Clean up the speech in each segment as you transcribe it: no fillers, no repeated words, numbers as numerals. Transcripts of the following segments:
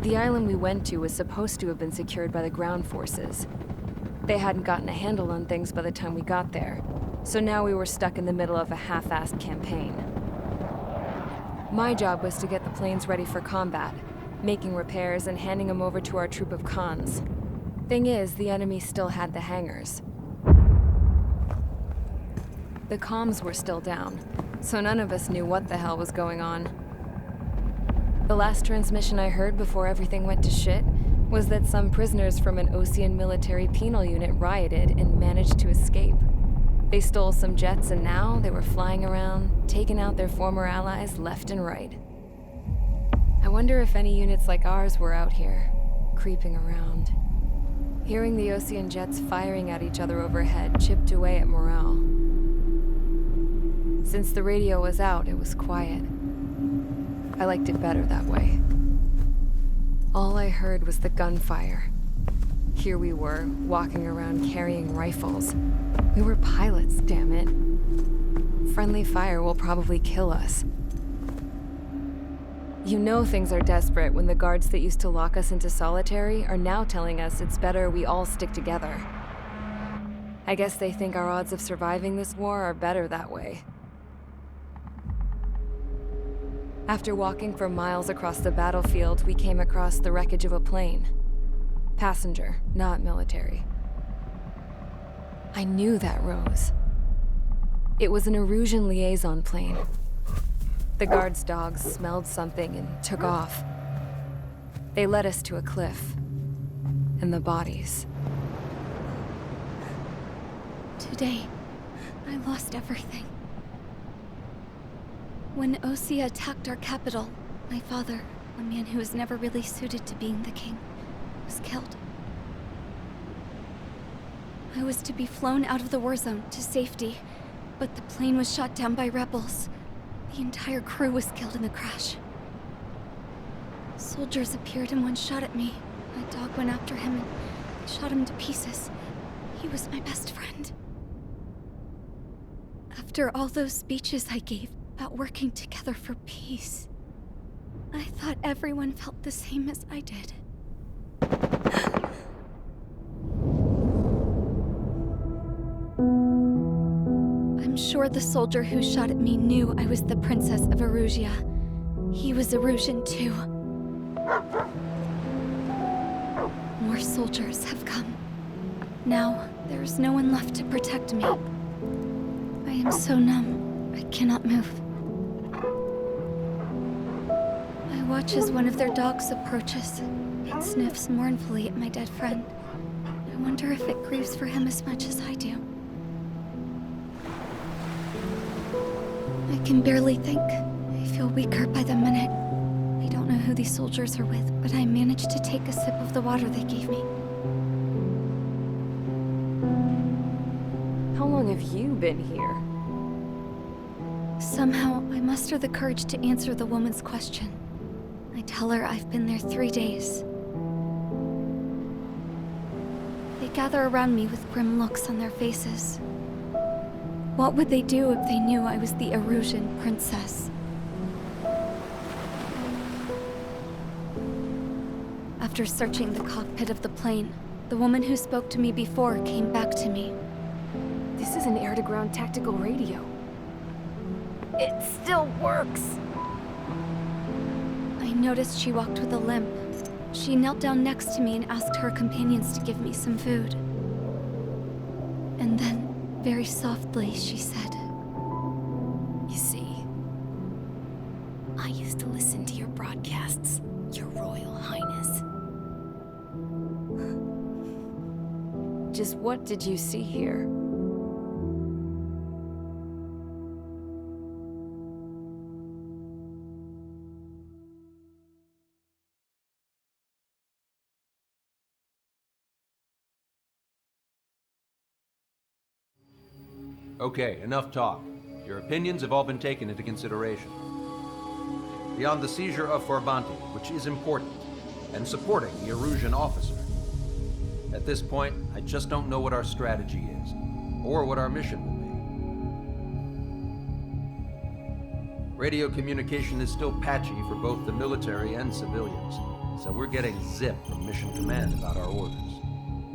The island we went to was supposed to have been secured by the ground forces. They hadn't gotten a handle on things by the time we got there, so now we were stuck in the middle of a half-assed campaign. My job was to get the planes ready for combat, making repairs and handing them over to our troop of cons. Thing is, the enemy still had the hangars. The comms were still down, so none of us knew what the hell was going on. The last transmission I heard before everything went to shit was that some prisoners from an Osean military penal unit rioted and managed to escape. They stole some jets and now they were flying around, taking out their former allies left and right. I wonder if any units like ours were out here, creeping around. Hearing the Osean jets firing at each other overhead chipped away at morale. Since the radio was out, it was quiet. I liked it better that way. All I heard was the gunfire. Here we were, walking around carrying rifles. We were pilots, damn it. Friendly fire will probably kill us. You know things are desperate when the guards that used to lock us into solitary are now telling us it's better we all stick together. I guess they think our odds of surviving this war are better that way. After walking for miles across the battlefield, we came across the wreckage of a plane. Passenger, not military. I knew that rose. It was an Erusian liaison plane. The guard's dogs smelled something and took off. They led us to a cliff. And the bodies. Today, I lost everything. When Osea attacked our capital, my father, a man who was never really suited to being the king, was killed. I was to be flown out of the war zone to safety, but the plane was shot down by rebels. The entire crew was killed in the crash. Soldiers appeared and one shot at me. My dog went after him and shot him to pieces. He was my best friend. After all those speeches I gave about working together for peace, I thought everyone felt the same as I did. I'm sure the soldier who shot at me knew I was the Princess of Erusia. He was Erusian too. More soldiers have come. Now, there is no one left to protect me. I am so numb, I cannot move. I watch as one of their dogs approaches. It sniffs mournfully at my dead friend. I wonder if it grieves for him as much as I do. I can barely think. I feel weaker by the minute. I don't know who these soldiers are with, but I managed to take a sip of the water they gave me. How long have you been here? Somehow, I muster the courage to answer the woman's question. I tell her I've been there 3 days. They gather around me with grim looks on their faces. What would they do if they knew I was the Erusian princess? After searching the cockpit of the plane, the woman who spoke to me before came back to me. This is an air-to-ground tactical radio. It still works! I noticed she walked with a limp. She knelt down next to me and asked her companions to give me some food. And then, very softly, she said, You see, I used to listen to your broadcasts, Your Royal Highness. Just what did you see here? Okay, enough talk. Your opinions have all been taken into consideration. Beyond the seizure of Forbanti, which is important, and supporting the Erusian officer. At this point, I just don't know what our strategy is, or what our mission will be. Radio communication is still patchy for both the military and civilians, so we're getting zip from Mission Command about our orders.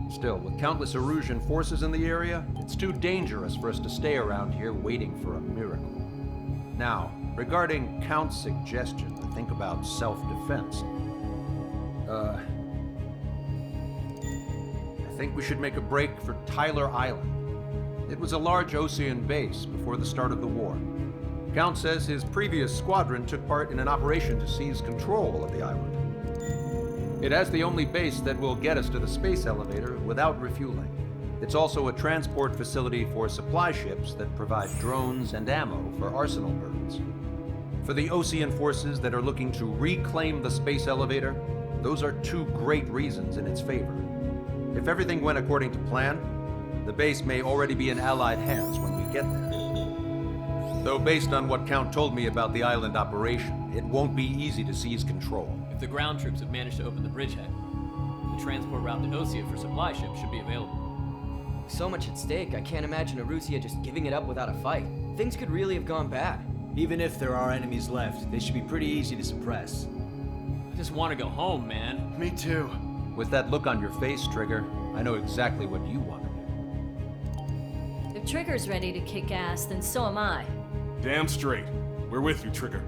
Still, with countless Erusian forces in the area, it's too dangerous for us to stay around here waiting for a miracle. Now, regarding Count's suggestion to think about self-defense, I think we should make a break for Tyler Island. It was a large Osean base before the start of the war. Count says his previous squadron took part in an operation to seize control of the island. It has the only base that will get us to the space elevator without refueling. It's also a transport facility for supply ships that provide drones and ammo for arsenal birds. For the Osean forces that are looking to reclaim the space elevator, those are two great reasons in its favor. If everything went according to plan, the base may already be in Allied hands when we get there. Though based on what Count told me about the island operation, it won't be easy to seize control. If the ground troops have managed to open the bridgehead, the transport route to Osea for supply ships should be available. So much at stake, I can't imagine Erusia just giving it up without a fight. Things could really have gone bad. Even if there are enemies left, they should be pretty easy to suppress. I just want to go home, man. Me too. With that look on your face, Trigger, I know exactly what you want to do. If Trigger's ready to kick ass, then so am I. Damn straight. We're with you, Trigger.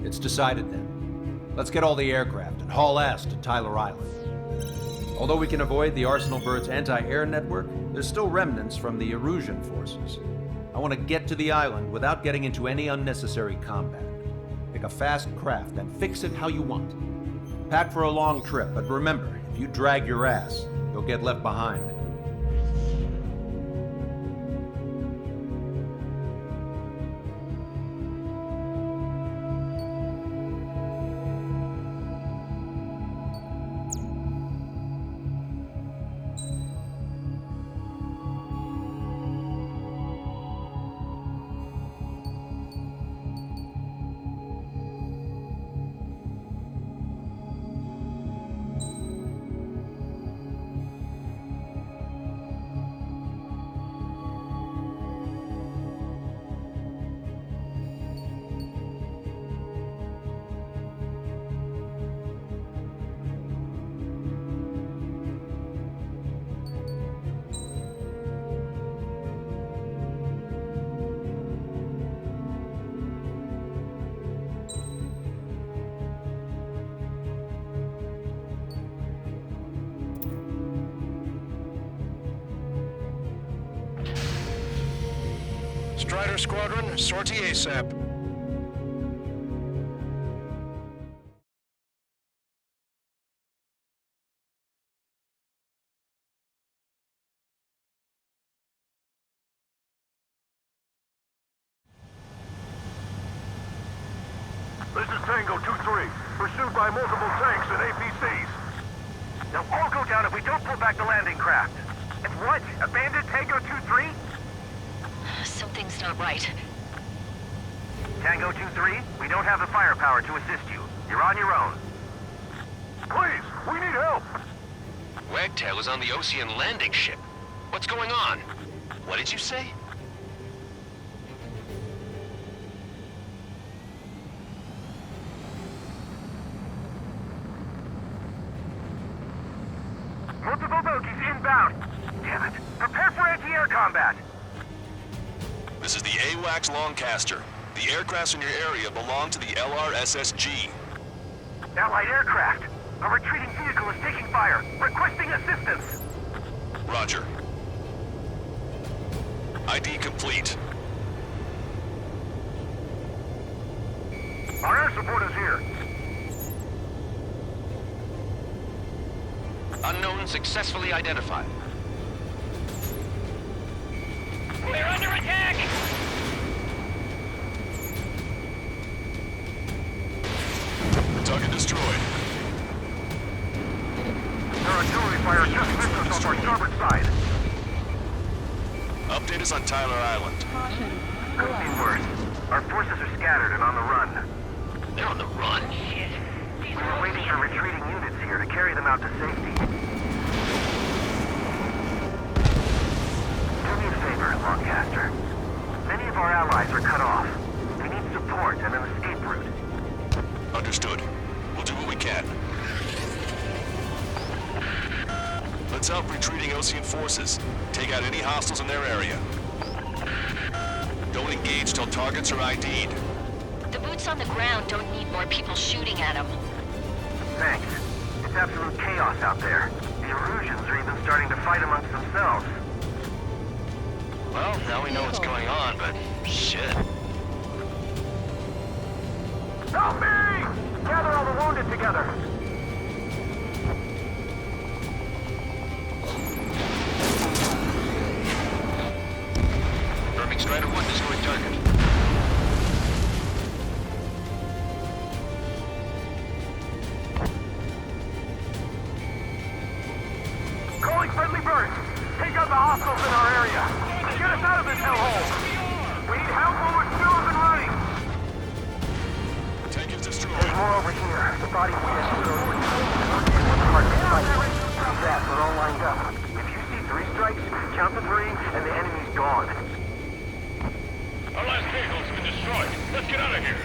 It's decided then. Let's get all the aircraft and haul ass to Tyler Island. Although we can avoid the Arsenal Bird's anti-air network, there's still remnants from the Erusian forces. I want to get to the island without getting into any unnecessary combat. Pick a fast craft and fix it how you want. Pack for a long trip, but remember, if you drag your ass, you'll get left behind. Strider Squadron, sortie ASAP. This is Tango 2-3, pursued by multiple tanks and APCs. They'll all go down if we don't pull back the landing craft. And what? Abandoned Tango 2-3? Something's not right. Tango 2-3, we don't have the firepower to assist you. You're on your own. Please, we need help! Wagtail is on the Osean landing ship. What's going on? What did you say? Multiple bogies inbound. Damn it. Prepare for anti-air combat. This is the AWACS Longcaster. The aircrafts in your area belong to the LRSSG. Allied aircraft. A retreating vehicle is taking fire. Requesting assistance. Roger. ID complete. Our air support is here. Unknown successfully identified. We're under attack! Target destroyed. Their artillery fire just missed us off our starboard side. Update us on Tyler Island. Couldn't be worse. Our forces are scattered and on the run. They're on the run? Shit. We were waiting for retreating units here to carry them out to safety. Do me a favor, Longcaster. Many of our allies are cut off. We need support and an escape route. Understood. We'll do what we can. Splits up retreating Osean forces. Take out any hostiles in their area. Don't engage till targets are ID'd. The boots on the ground don't need more people shooting at them. Thanks. It's absolute chaos out there. The Erusians are even starting to fight amongst themselves. Well, now we know what's going on, but shit. Help me! Gather all the wounded together. Confirming Strider 1 destroyed target. Calling friendly birds. Take out the hostiles in our area. Get us out of this hellhole. We need help while we're still up and running. Tank is destroyed. There's more over here. The body we just thrown were hard to fight. That, we're all lined up. If you see 3 strikes, count to 3, and the enemy's gone. Our last vehicle's been destroyed. Let's get out of here.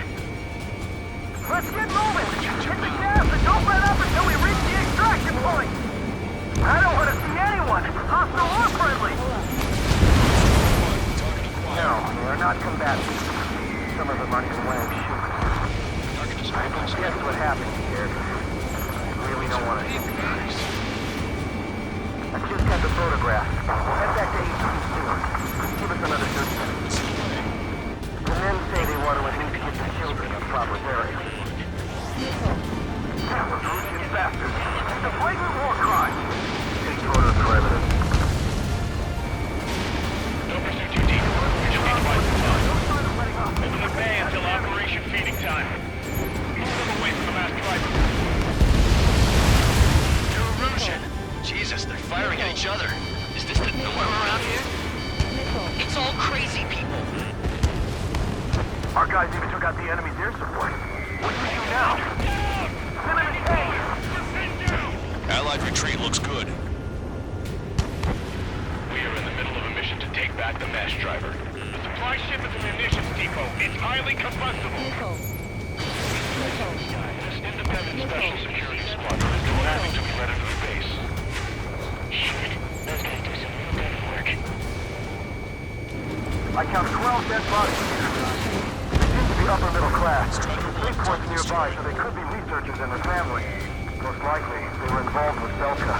Let's get moving! Hit the gas and don't let up until we reach the extraction point! I don't want to see anyone, hostile or friendly! No, they're not combatants. Some of them aren't even wearing shoes. Guess what happened here? I really don't want to think about it. I just got the photograph. We'll head back to HQ soon. Give us another 30 minutes. The men say they want to at least get the children a proper burial. Revolution bastards. It's a blatant war crime. Take photos for evidence. Don't pursue too deep. We just need twice the time. Open the bay until Operation Feeding Time. Move them away from the mass driver. Erusian! Jesus, they're firing at each other. Is this the norm around here? It's all crazy people. Our guys even took out the enemy's air support. What do we do now? Send in a tank! Allied retreat looks good. We are in the middle of a mission to take back the mass driver. The supply ship is a munitions depot. It's highly combustible. This independent special security squadron is demanding to be ready for the base. Shit, those guys do some real good work. I count 12 dead bodies here. They seem to be upper middle class. Big points nearby, so they could be researchers and their family. Most likely, they were involved with Belka.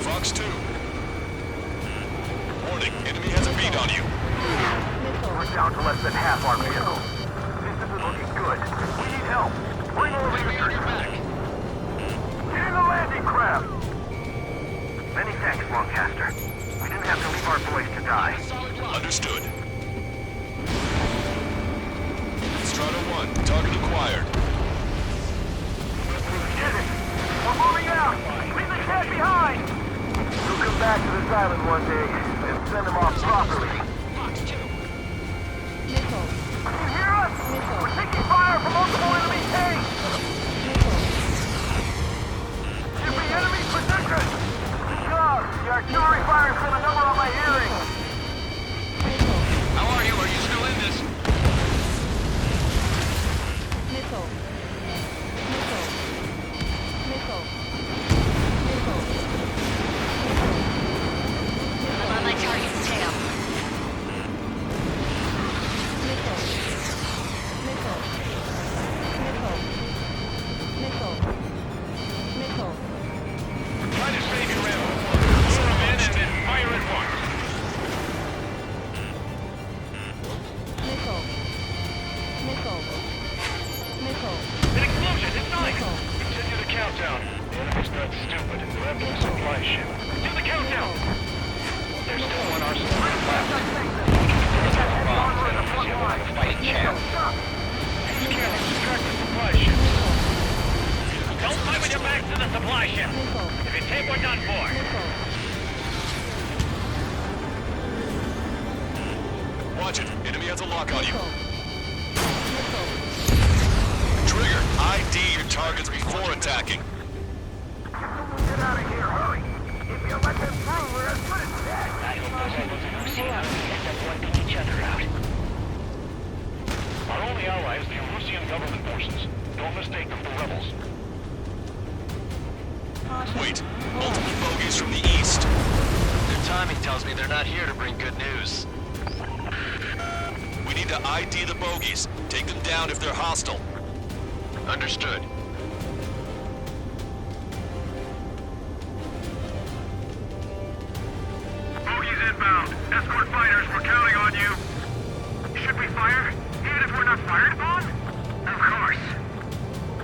Fox 2. Warning, enemy has a beat on you. We're down to less than half our vehicle. This isn't looking good. We need help. Bring all researchers back. Get in the landing craft! Many thanks, Lancaster. We didn't have to leave our boys to die. Understood. Strata 1, target acquired. Get it! We're moving out! Leave the cat behind! We'll come back to this island one day and send them off properly. Can you hear us? We're taking fire from multiple enemy tanks! Give me enemy position! Good job! The artillery firing's got a number on my hearing! How are you? Are you still in this? I'm on my target's tail. Try to save your ammo. Lure them in and then fire at once. An explosion! It's nice! Continue the countdown. The enemy's not stupid and grab the supply ship. Do the countdown! There's still one arsenal left. Fighting champ. Use cannons to track the supply ship. Don't fight with your backs to the supply ship. If you take, we're done for. Watch it. Enemy has a lock on you. Trigger, ID your targets before attacking. Get out of here, hurry! If you let them through, we're as good as dead! I hope those rebels in Ocean end up wiping each other out. Our only ally is the Erusian government forces. Don't mistake them for rebels. Wait, multiple bogies from the east. Their timing tells me they're not here to bring good news. We need to ID the bogies. Take them down if they're hostile. Understood. Bogies inbound. Escort fighters, we're counting on you. Should we fire? Even if we're not fired upon? Of course.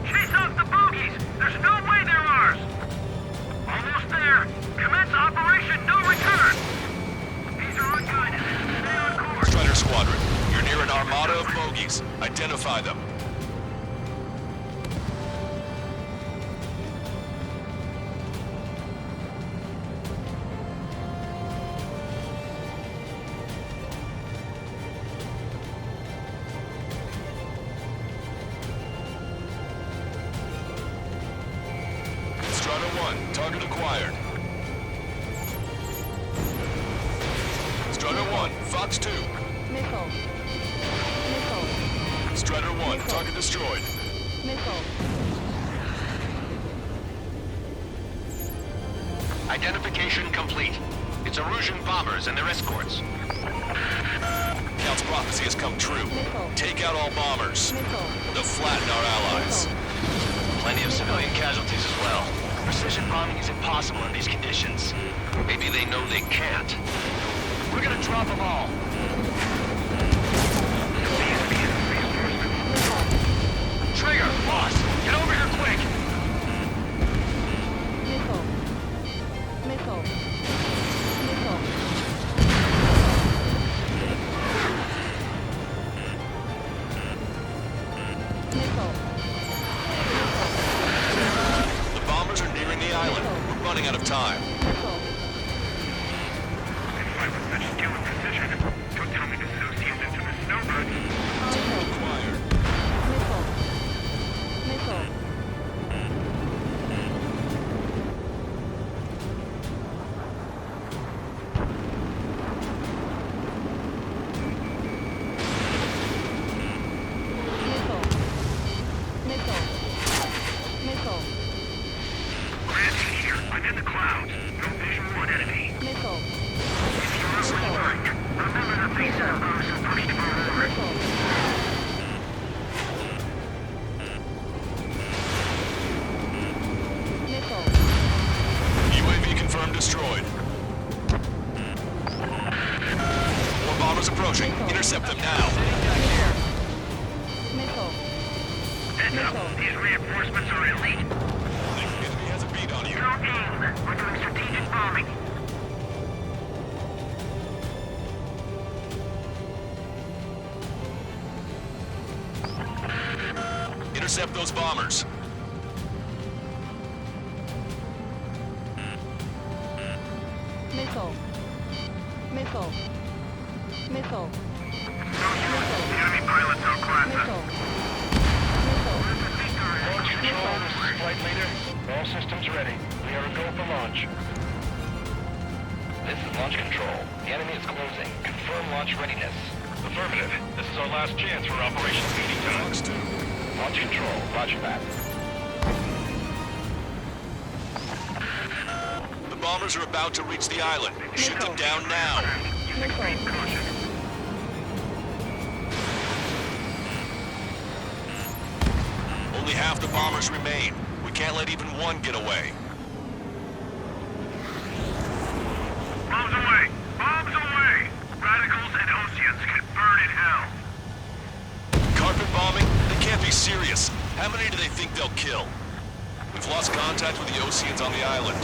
Chase off the bogies! There's no way they're ours! Almost there. Commence Operation No Return! These are unguided. Stay on course. Strider Squadron, you're near an armada of bogies. Identify them. Strider 1, target acquired. Strider 1, Fox 2. Missile. Missile. Strider 1, target destroyed. Missile. Identification complete. It's Erusian bombers and their escorts. Count's prophecy has come true. Missile. Take out all bombers. Missile. They'll flatten our allies. Plenty of civilian casualties as well. Precision bombing is impossible in these conditions. Maybe they know they can't. We're gonna drop them all. Trigger, boss, get over here quick! Missile. Missile. Missile. Missile. The bombers are nearing the island. We're running out of time. Missile. If I was such skill and precision, don't tell me to associate them to the snowbird. Acquired. Missile. Missile. Missile. Missile. Missile. Randy here. I'm in the clouds. No vision one enemy. Missile. If you're online, remember that these are those who pushed forward. Missile. UAV confirmed destroyed. More bombers approaching. Intercept them now. Missile. Heads up. These reinforcements are elite. The enemy has a beat on you. Don't aim. We're doing strategic bombing. Intercept those bombers. Missile. Missile. Missile. The enemy pilots outclass us. Missile. Missile. Launch control, this is flight leader. All systems ready. We are a go for launch. This is launch control. The enemy is closing. Confirm launch readiness. Affirmative. This is our last chance for Operation Speedy Time. Fox 2. Launch control. Roger that. The bombers are about to reach the island. Shoot them down now. Use extreme caution. Only half the bombers remain. We can't let even one get away. Bombs away! Bombs away! Radicals and Oceans can burn in hell. Carpet bombing? They can't be serious. How many do they think they'll kill? We've lost contact with the Oceans on the island.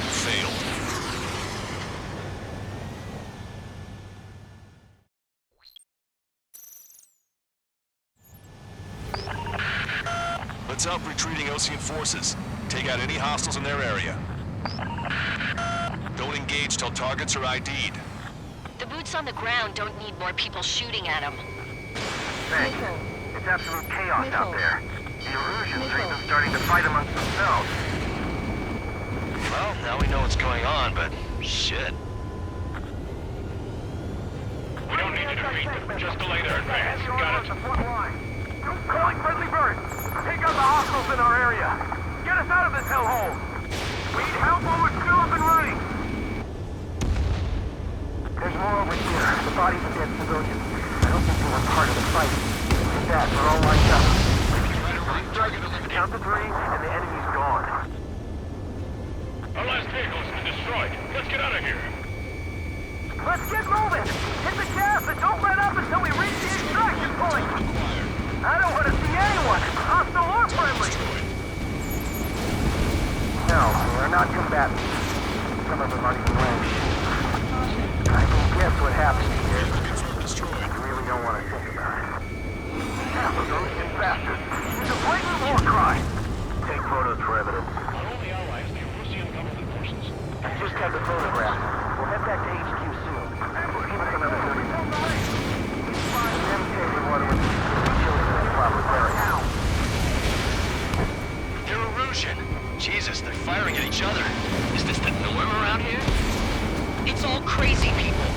Failed. Let's help retreating Ocean forces. Take out any hostiles in their area. Don't engage till targets are ID'd. The boots on the ground don't need more people shooting at them. Thanks. It's absolute chaos out there. The Erusians are even starting to fight amongst themselves. Well, now we know what's going on, but shit. We don't need you to retreat them. Just delay their advance. Got it. Calling friendly birds. Take out the hostiles in our area. Get us out of this hellhole. We need help while we're still up and running! There's more over here. The bodies of dead civilians. I don't think they were part of the fight. With that, we're all lined up. Count to 3, and the enemy's gone. Our last vehicle has been destroyed. Let's get out of here. Let's get moving! Hit the gas and don't let up until we reach the extraction point! I don't want to see anyone, hostile or friendly! No, we're not combatants. Some of them aren't even wearing shoes. I can guess what happened here. I really don't want to think about it. Half of those bastards. It's a blatant war crime! Take photos for evidence. Our only ally is the Russian government forces. I just got the photograph. We'll head back to HQ soon. Give us another 30 minutes. Devastating one with children in the proper area. They're erosion. Jesus, they're firing at each other. Is this the norm around here? It's all crazy people.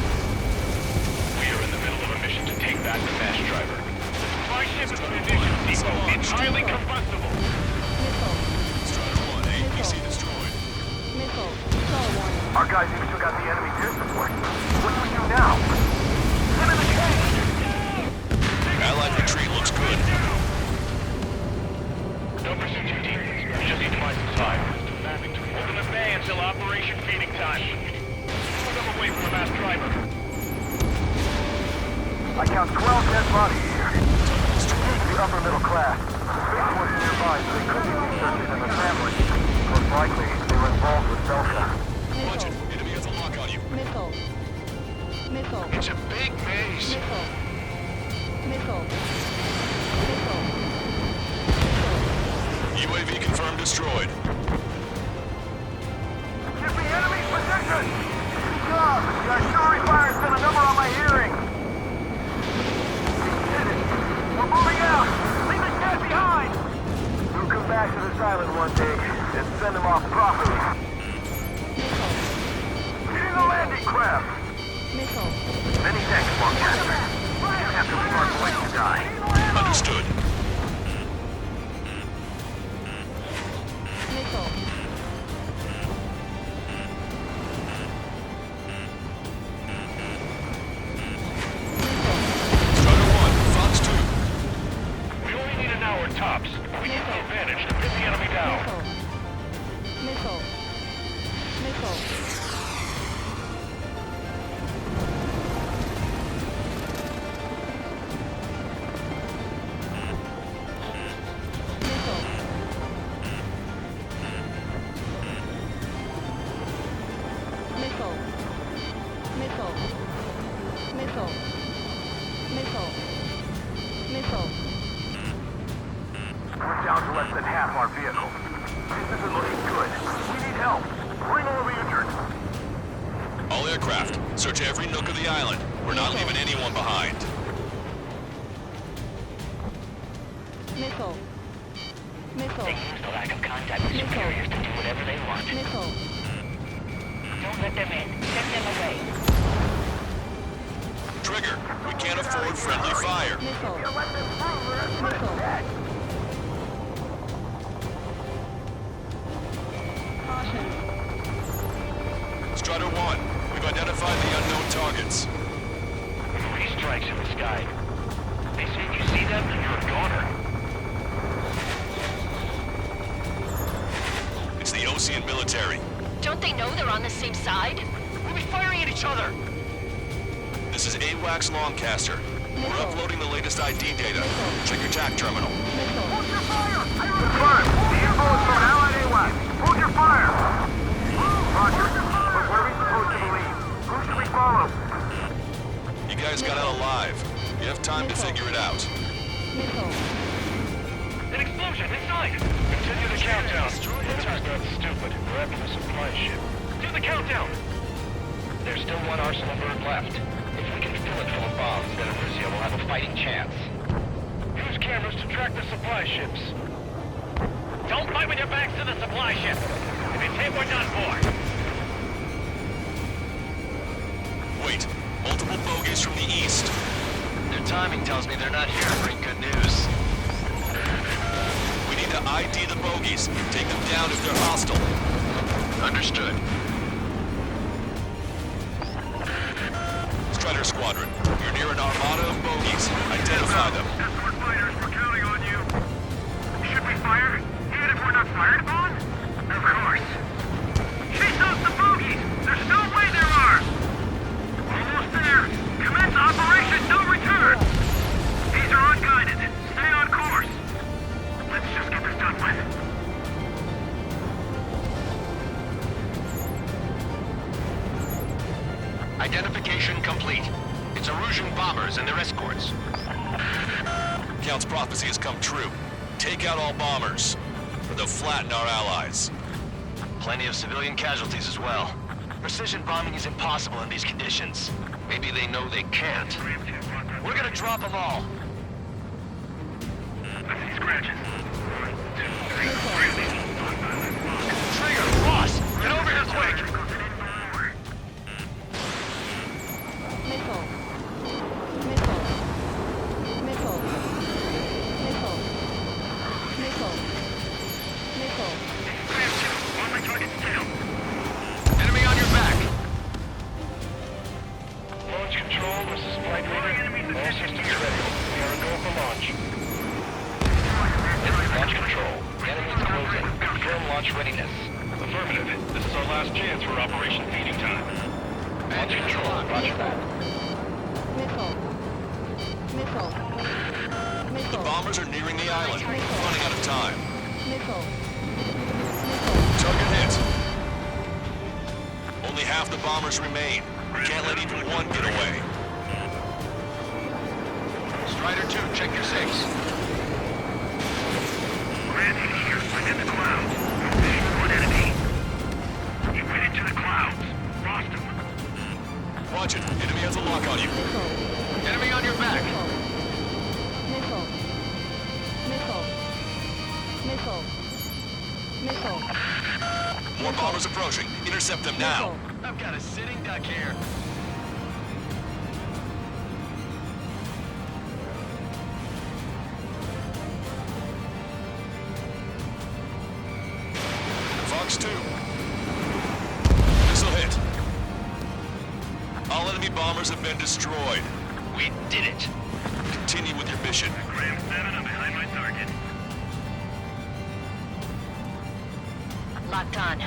We are in the middle of a mission to take back the mass driver. The supply ship is munitions depot. It's highly combustible. Strider 1, APC destroyed. Our guys even took out the enemy air support. What do we do now? Get in the cage! Allied retreat looks good. No pursuit, team. We just need to find some time. Open the bay until Operation Feeding Time. Put them away from the mass driver. I count 12 dead bodies here. The upper middle class. Space Force nearby, so they could be researchers and their families. Most likely, they were involved with Delta. Budget, enemy has a lock on you. It's a big base. UAV confirmed destroyed. Give me enemy position! Good job! The artillery fire's done a number on my hearing! We did it! We're moving out! Leave the cat behind! We'll come back to this island one day and send them off properly. Hitting the landing craft! Many thanks, Moncaster. You have to leave our place to die. Understood. Strider 1, Fox 2. We only need an hour tops. We need the advantage to pin the enemy down. We're down to less than half our vehicle. This isn't looking good. We need help. Bring all the injured. All aircraft, search every nook of the island. We're not leaving anyone behind. They use the lack of contact with superiors to do whatever they want. Don't let them in. Send them away. Trigger, we can't afford friendly fire. Strider 1, we've identified the unknown targets. 3 strikes in the sky. They say if you see them, you're a goner. It's the Ocean military. Don't they know they're on the same side? We'll be firing at each other. This is AWACS Longcaster. We're uploading the latest ID data. Check your TAC terminal. Hold your fire! Confirmed. The info is from Allied AWACS. Hold your fire! Roger. But what are we supposed to believe? Who should we follow? You guys got out alive. You have time to figure it out. An explosion inside! Continue the countdown. This is not stupid. We're after the supply ship. Do the countdown! There's still one arsenal bird left. If we can fill it full of bombs, then Russia will have a fighting chance. Use cameras to track the supply ships. Don't fight with your backs to the supply ship. If it's hit, we're done for. Wait, multiple bogies from the east. Their timing tells me they're not here to bring good news. We need to ID the bogies. Take them down if they're hostile. Understood. Strider Squadron, you're near an armada of bogies. Identify them. Escort fighters, we're counting on you. Should we fire? Even if we're not fired upon? Of course. Chase off the bogies! There's no way there are! Almost there! Commence Operation No Return! These are unguided. Stay on course. Let's just get this done with. Identification complete. It's Erusian bombers and their escorts. Count's prophecy has come true. Take out all bombers, or they'll flatten our allies. Plenty of civilian casualties as well. Precision bombing is impossible in these conditions. Maybe they know they can't. We're gonna drop them all. Let's see scratches. 1, 2, 3. Trigger, Ross, get over here quick! Missile. Missile. Missile. Missile. Missile. Missile. On my target's tail. Enemy on your back! Launch control, this is Flight Leader. All systems ready. We are a go for launch. This is launch control. The enemy is closing. Confirm launch readiness. Affirmative. This is our last chance for Operation Feeding Time. Launch control, roger that. Missile. Missile. The Missile. bombers are nearing the island. Running out of time. Missile. Target hit. Only half the bombers remain. We can't let even one get away. Strider 2, check your 6. Randy here. I'm in the clouds. There's one enemy. He went into the clouds. Lost him. Watch it. Enemy has a lock on you. Enemy on your back. Missile. Missile. Missile. Missile. More bombers approaching. Intercept them now. I've got a sitting duck here. Fox 2. This'll hit. All enemy bombers have been destroyed. We did it. Continue with your mission. Graham 7, I'm behind my target. Locked on.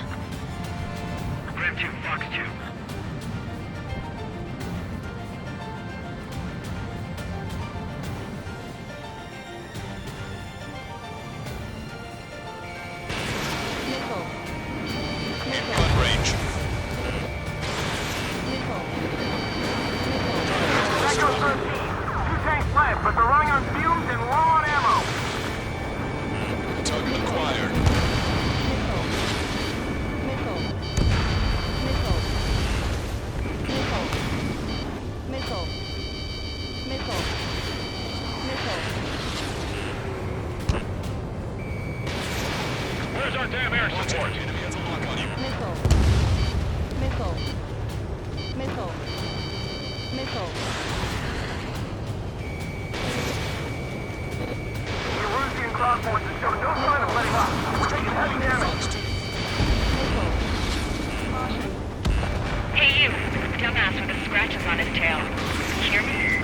Graham 2, Fox 2. Missile. In gun range. Missile. Echo 13. 2 tanks left, but they're running on fumes and low on ammo. Target acquired. Missile. Missile. Missile. Missile. Missile. Missile. Missile. Where's our damn air support? Enemy has a lock on you. Missile. Missile. Missile. Missile. The Erusian cross forces show no sign of letting up. We're taking heavy damage. Missile. Hey you, dumbass with the scratches on his tail. Hear me?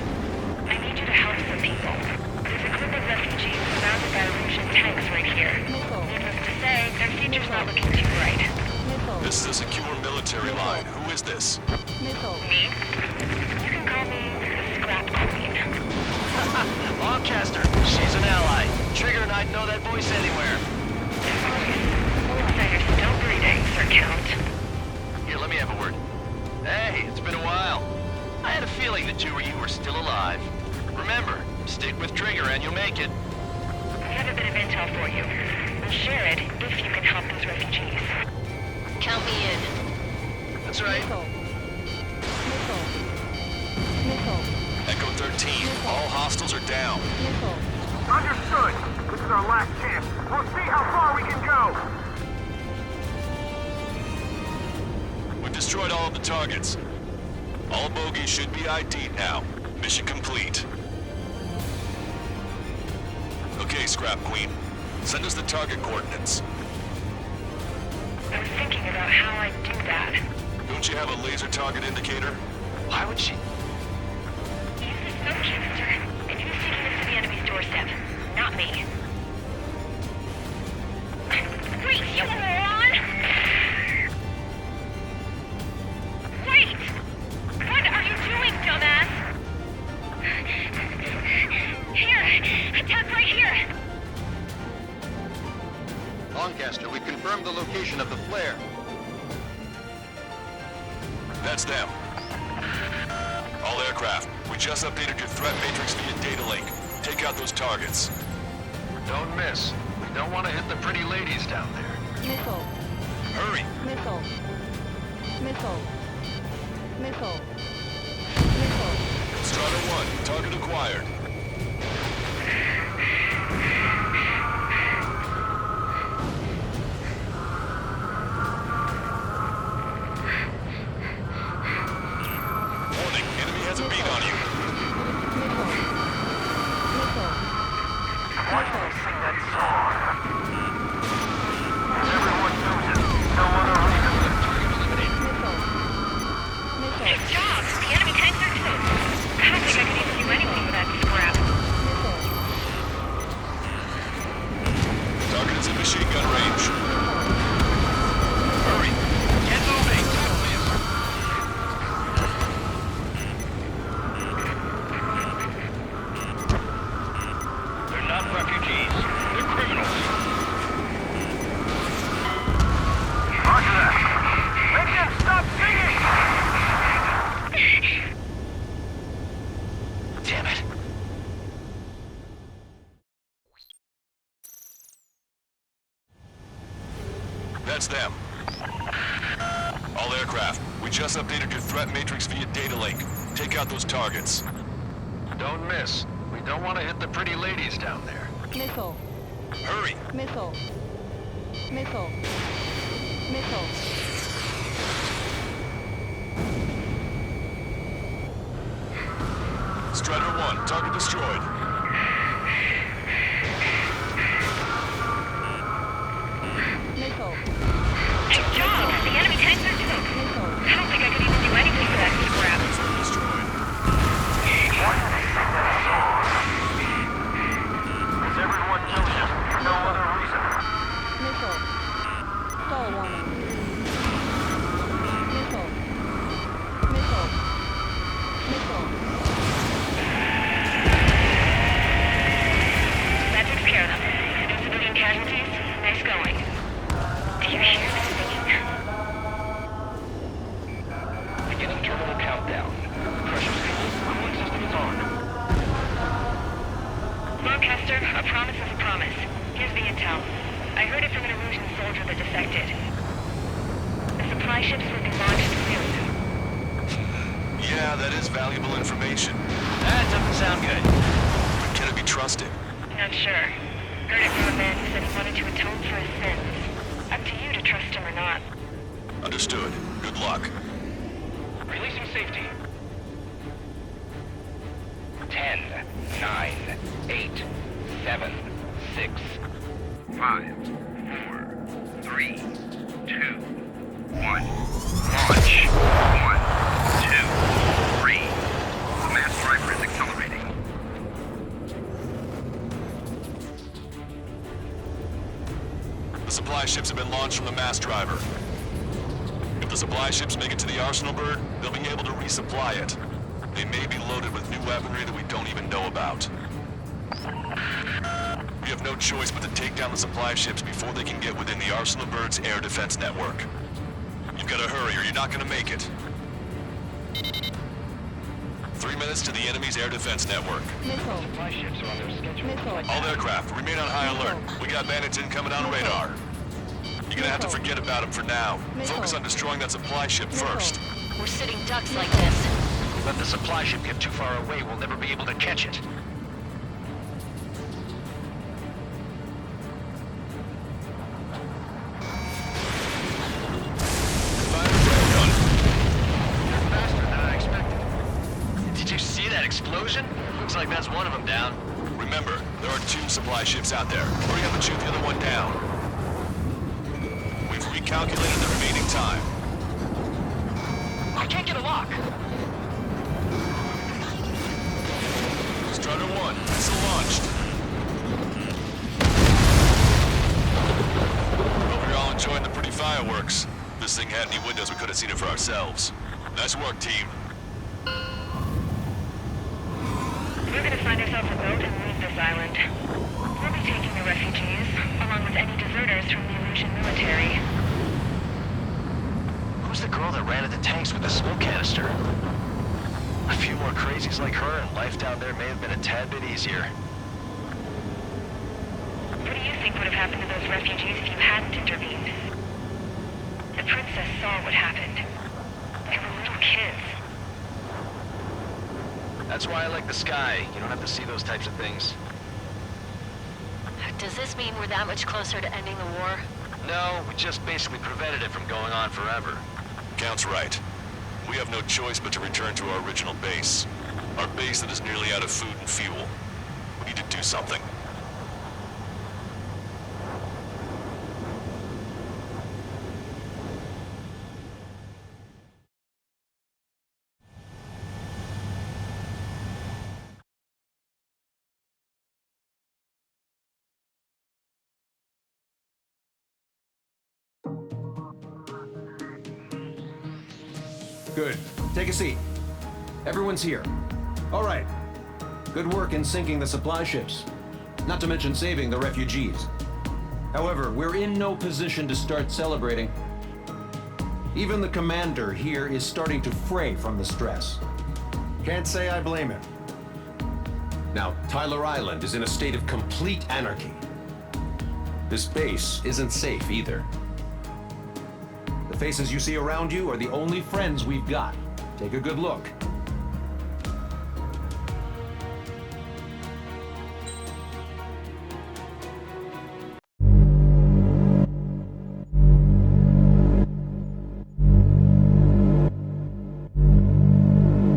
I need you to help some people. There's a group of refugees surrounded by Erusian tanks right here. Missile. Needless to say, their future's not looking too bright. Missile. This is a secure military line. Who is this? Missile. Me? You can call me the Scrap Queen. Lancaster, she's an ally. Trigger and I'd know that voice anywhere. Outsiders still breeding, Sir Count. Here, let me have a word. Hey, it's been a while. I had a feeling the two of you were still alive. Remember, stick with Trigger and you'll make it. I have a bit of intel for you. We'll share it if you can help those refugees. Count me in. That's right. Missile. Missile. Missile. Echo 13. All hostiles are down. Missile. Understood. This is our last chance. We'll see how far we can go. We've destroyed all of the targets. All bogies should be ID'd now. Mission complete. Okay, Scrap Queen. Send us the target coordinates. I was thinking about how I'd do that. Don't you have a laser target indicator? Why would she? Use the smoke canister, and who's taking this to the enemy's doorstep? Not me. Wait, you moron! Wait! What are you doing, dumbass? Here! Attack right here! Lancaster, we confirmed the location of the flare. That's them. All aircraft, we just updated your threat matrix via data link. Take out those targets. Don't miss. We don't want to hit the pretty ladies down there. Missile. Hurry! Missile. Missile. Missile. Missile. Strider 1, target acquired. Warning, enemy has a beat on you. Why do they sing that song? Everyone knows it. No other reason. Good job! The enemy tanks are close. I don't think I could even do anything with that scrap. Target is in machine gun range. Hurry! Get moving! They're not refugees. They're criminals. Roger that. Make them stop singing! Damn it. That's them. All aircraft, we just updated your threat matrix via data link. Take out those targets. Don't miss. We don't want to hit the pretty ladies down there. Missile. Hurry! Missile. Missile. Missile. Strider 1, target destroyed. Missile. Good job! The enemy tanks are close. I don't think I could even do anything with that scrap. Destroyed. Why do they sing that song? Because everyone knows it. No other reason. Missile. Stall warning. Missile. Missile. Missile. That took care of them. No civilian casualties? Nice going. Do you hear the singing? Beginning terminal countdown. Pressure stable. Cooling systems on. Lancaster, a promise is a promise. Here's the intel. I heard it from an Erusian soldier that defected. The supply ships will be launched soon. Yeah, that is valuable information. That doesn't sound good. But can it be trusted? Not sure. Heard it from a man who said he wanted to atone for his sins. Up to you to trust him or not. Understood. Good luck. Releasing safety. 10, 9, 8, 7, 6, 5, 4, 3, 2, 1. Launch. 1, 2, 3. The mass driver is accelerating. The supply ships have been launched from the mass driver. If the supply ships make it to the Arsenal bird, they'll be able to resupply it. They may be loaded with new weaponry that we don't even know about. We have no choice but to take down the supply ships before they can get within the Arsenal bird's air defense network. You've got to hurry or you're not going to make it. 3 minutes to the enemy's air defense network. Missile. Supply ships are on their schedule. Missile. All aircraft, remain on high alert. We got bandits incoming on radar. You're gonna have to forget about them for now. Focus on destroying that supply ship first. We're sitting ducks like this. Let the supply ship get too far away, we'll never be able to catch it. Faster than I expected. Did you see that explosion? Looks like that's one of them down. Remember, there are 2 supply ships out there. Hurry up and shoot the other one down. We've calculated the remaining time. I can't get a lock. Strider 1, missile launched. Hope you're all enjoying the pretty fireworks. If this thing had any windows, we could have seen it for ourselves. Nice work, team. We're gonna find ourselves a boat and leave this island. We'll be taking the refugees, along with any deserters from the Illusion military. Who's the girl that ran at the tanks with the smoke canister? A few more crazies like her, and life down there may have been a tad bit easier. What do you think would have happened to those refugees if you hadn't intervened? The princess saw what happened. They were little kids. That's why I like the sky. You don't have to see those types of things. Does this mean we're that much closer to ending the war? No, we just basically prevented it from going on forever. Count's right. We have no choice but to return to our original base. Our base that is nearly out of food and fuel. We need to do something. Good. Take a seat. Everyone's here. All right. Good work in sinking the supply ships. Not to mention saving the refugees. However, we're in no position to start celebrating. Even the commander here is starting to fray from the stress. Can't say I blame him. Now, Tyler Island is in a state of complete anarchy. This base isn't safe either. The faces you see around you are the only friends we've got. Take a good look.